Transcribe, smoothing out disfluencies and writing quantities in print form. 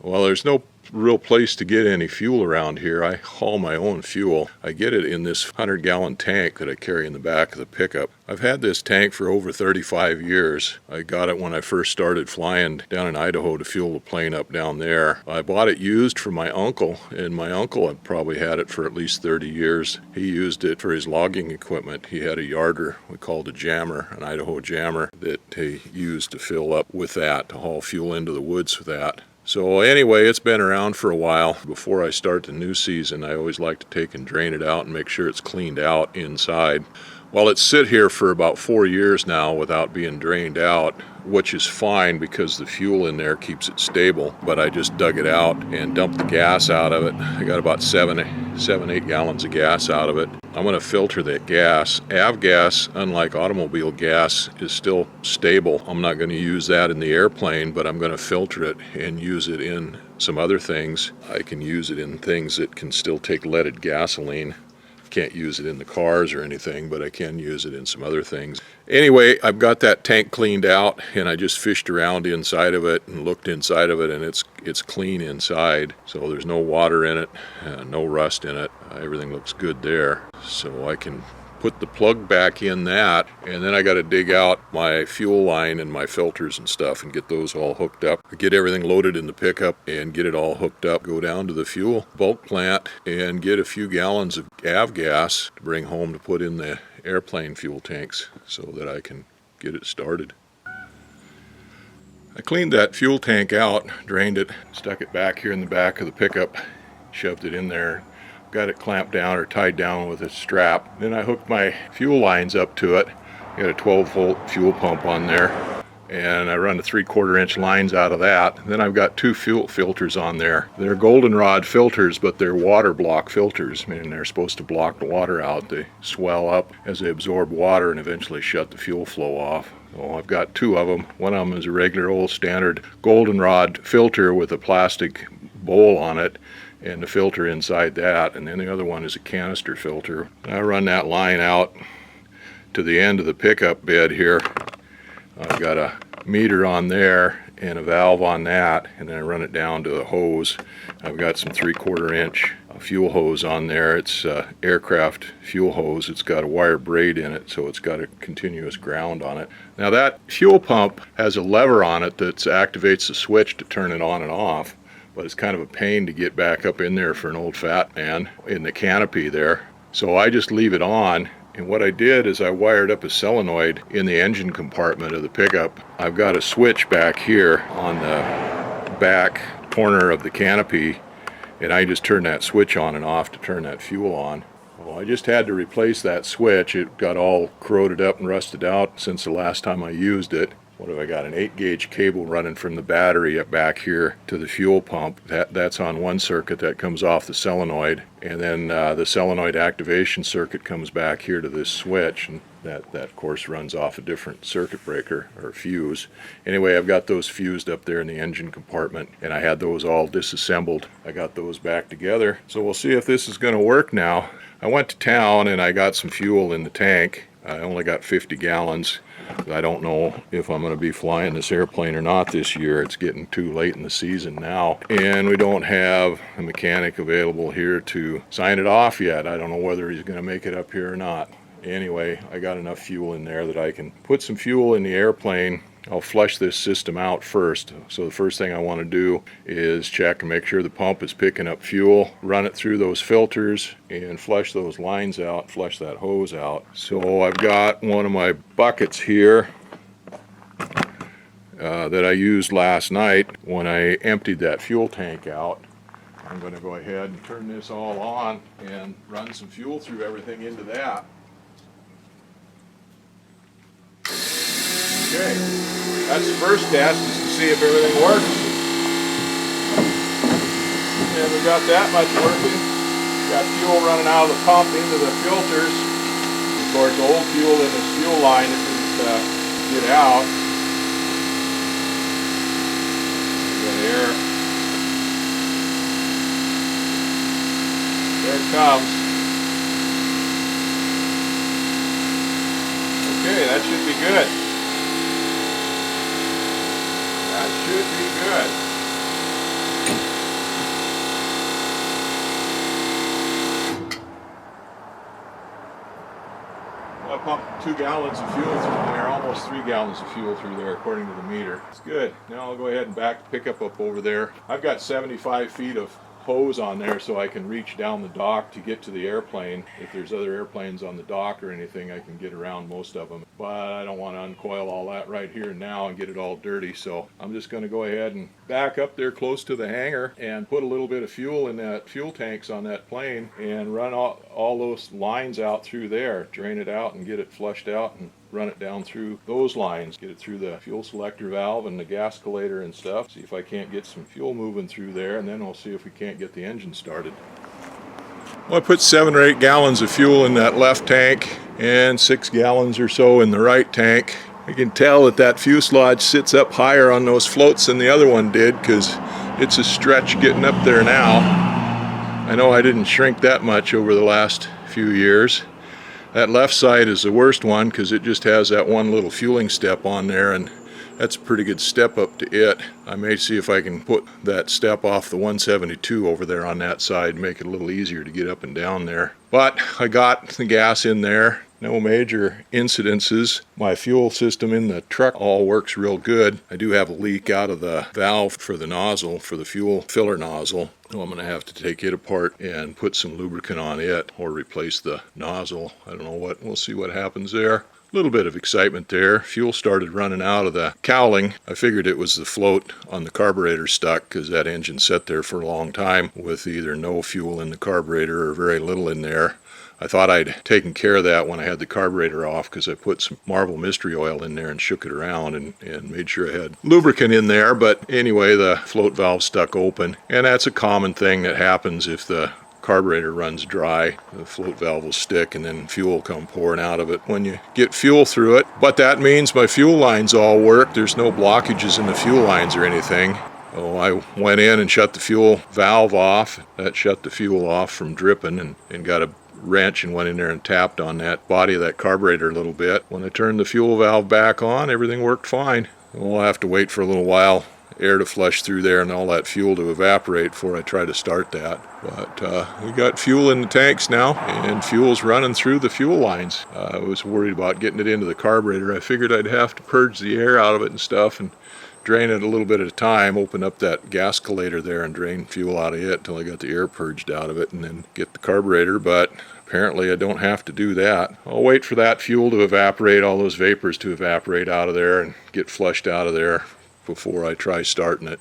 Well, there's no real place to get any fuel around here. I haul my own fuel. I get it in this 100-gallon tank that I carry in the back of the pickup. I've had this tank for over 35 years. I got it when I first started flying down in Idaho to fuel the plane up down there. I bought it used from my uncle, and my uncle had probably had it for at least 30 years. He used it for his logging equipment. He had a yarder we called a jammer, an Idaho jammer, that he used to fill up with that, to haul fuel into the woods with that. So anyway, it's been around for a while. Before I start the new season, I always like to take and drain it out and make sure it's cleaned out inside. Well, it's sit here for about 4 years now without being drained out, which is fine because the fuel in there keeps it stable. But I just dug it out and dumped the gas out of it. I got about 8 gallons of gas out of it. I'm going to filter that gas. Avgas, unlike automobile gas, is still stable. I'm not going to use that in the airplane, but I'm going to filter it and use it in some other things. I can use it in things that can still take leaded gasoline. Can't use it in the cars or anything, but I can use it in some other things. Anyway, I've got that tank cleaned out, and I just fished around inside of it and looked inside of it, and it's clean inside. So there's no water in it, no rust in it. Everything looks good there. So I can put the plug back in that, and then I got to dig out my fuel line and my filters and stuff and get those all hooked up. Get everything loaded in the pickup and get it all hooked up. Go down to the fuel bulk plant and get a few gallons of avgas to bring home to put in the airplane fuel tanks so that I can get it started. I cleaned that fuel tank out, drained it, stuck it back here in the back of the pickup, shoved it in there. Got it clamped down or tied down with a strap. Then I hooked my fuel lines up to it. Got a 12-volt fuel pump on there, and I run the 3/4 inch lines out of that. Then I've got 2 fuel filters on there. They're goldenrod filters, but they're water block filters. I mean, they're supposed to block the water out. They swell up as they absorb water and eventually shut the fuel flow off. So I've got 2 of them. One of them is a regular old standard goldenrod filter with a plastic bowl on it and the filter inside that, and then the other one is a canister filter. I run that line out to the end of the pickup bed here. I've got a meter on there and a valve on that, and then I run it down to a hose. I've got some 3/4 inch fuel hose on there. It's aircraft fuel hose. It's got a wire braid in it, so it's got a continuous ground on it. Now that fuel pump has a lever on it that activates the switch to turn it on and off, but it's kind of a pain to get back up in there for an old fat man in the canopy there. So I just leave it on, and what I did is I wired up a solenoid in the engine compartment of the pickup. I've got a switch back here on the back corner of the canopy, and I just turn that switch on and off to turn that fuel on. Well, I just had to replace that switch. It got all corroded up and rusted out since the last time I used it. What have I got? An 8-gauge cable running from the battery up back here to the fuel pump. That's on one circuit that comes off the solenoid, and then the solenoid activation circuit comes back here to this switch, and that of course runs off a different circuit breaker or fuse. Anyway, I've got those fused up there in the engine compartment, and I had those all disassembled. I got those back together, so we'll see if this is going to work now. I went to town and I got some fuel in the tank. I only got 50 gallons. I don't know if I'm going to be flying this airplane or not this year. It's getting too late in the season now, and we don't have a mechanic available here to sign it off yet. I don't know whether he's going to make it up here or not. Anyway, I got enough fuel in there that I can put some fuel in the airplane. I'll flush this system out first. So the first thing I want to do is check and make sure the pump is picking up fuel, run it through those filters, and flush those lines out, flush that hose out. So I've got one of my buckets here that I used last night when I emptied that fuel tank out. I'm going to go ahead and turn this all on and run some fuel through everything into that. Okay, that's the first test, is to see if everything works. And we got that much working. Got fuel running out of the pump into the filters. Of course, old fuel in this fuel line that didn't get out. We got air. There it comes. Okay, that should be good. That should be good. 2 gallons of fuel through there, almost 3 gallons of fuel through there according to the meter. It's good. Now I'll go ahead and back the pickup up over there. I've got 75 feet of hose on there so I can reach down the dock to get to the airplane. If there's other airplanes on the dock or anything, I can get around most of them. But I don't want to uncoil all that right here and now and get it all dirty, so I'm just going to go ahead and back up there close to the hangar and put a little bit of fuel in that fuel tanks on that plane and run all those lines out through there, drain it out and get it flushed out and run it down through those lines, get it through the fuel selector valve and the gas collator and stuff, see if I can't get some fuel moving through there, and then we'll see if we can't get the engine started. Well, I put 7 or 8 gallons of fuel in that left tank and 6 gallons or so in the right tank. I can tell that that fuselage sits up higher on those floats than the other one did because it's a stretch getting up there now. I know I didn't shrink that much over the last few years. That left side is the worst one because it just has that one little fueling step on there, and that's a pretty good step up to it. I may see if I can put that step off the 172 over there on that side, make it a little easier to get up and down there. But I got the gas in there. No major incidences. My fuel system in the truck all works real good. I do have a leak out of the valve for the nozzle, for the fuel filler nozzle. So I'm going to have to take it apart and put some lubricant on it or replace the nozzle. I don't know what, we'll see what happens there. A little bit of excitement there. Fuel started running out of the cowling. I figured it was the float on the carburetor stuck because that engine sat there for a long time with either no fuel in the carburetor or very little in there. I thought I'd taken care of that when I had the carburetor off because I put some Marvel Mystery Oil in there and shook it around and made sure I had lubricant in there. But anyway, the float valve stuck open, and that's a common thing that happens if the carburetor runs dry. The float valve will stick and then fuel will come pouring out of it when you get fuel through it. But that means my fuel lines all work. There's no blockages in the fuel lines or anything. Oh, I went in and shut the fuel valve off. That shut the fuel off from dripping, and got a wrench and went in there and tapped on that body of that carburetor a little bit. When I turned the fuel valve back on, everything worked fine. We'll have to wait for a little while, air to flush through there and all that fuel to evaporate before I try to start that. But we got fuel in the tanks now, and fuel's running through the fuel lines. I was worried about getting it into the carburetor. I figured I'd have to purge the air out of it and stuff and drain it a little bit at a time, open up that gas collator there and drain fuel out of it until I got the air purged out of it and then get the carburetor, but apparently I don't have to do that. I'll wait for that fuel to evaporate, all those vapors to evaporate out of there and get flushed out of there before I try starting it.